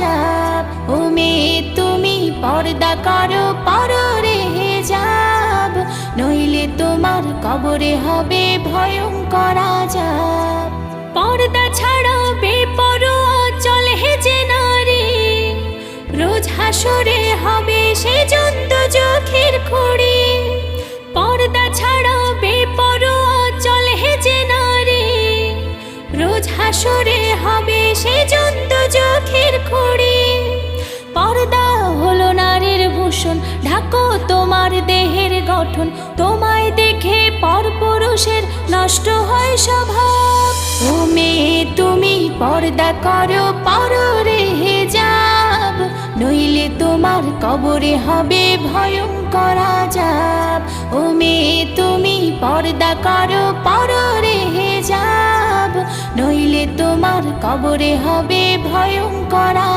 যাব। ও মেয়ে তুমি পর্দা করো পররে হিজাব, নইলে তোমার কবরে হবে ভয়ঙ্কর আযাব। পর্দা ছাড়া বেপরোয়া চলে যে নারী, রোজ হাসরে হবে সে জন্ত চোখের খুঁড়ি। পর্দা ছাড়া বেপরোয়া চলে যে নারী, রোজ হাসরে হবে সে জন্ত চোখের খুঁড়ি। পর্দা হলো নারীর ভূষণ, ঢাকো তোমার দেহের গঠন, তোমায় দেখে পরপুরুষের নষ্ট হয় স্বভাব। ও মেয়ে তুমি পর্দা করো পররে হিজাব, নইলে তোমার কবরে হবে ভয়ঙ্কর আযাব। ও মেয়ে তুমি পর্দা করো পররে হিজাব, নইলে তোমার কবরে হবে ভয়ঙ্কর আযাব।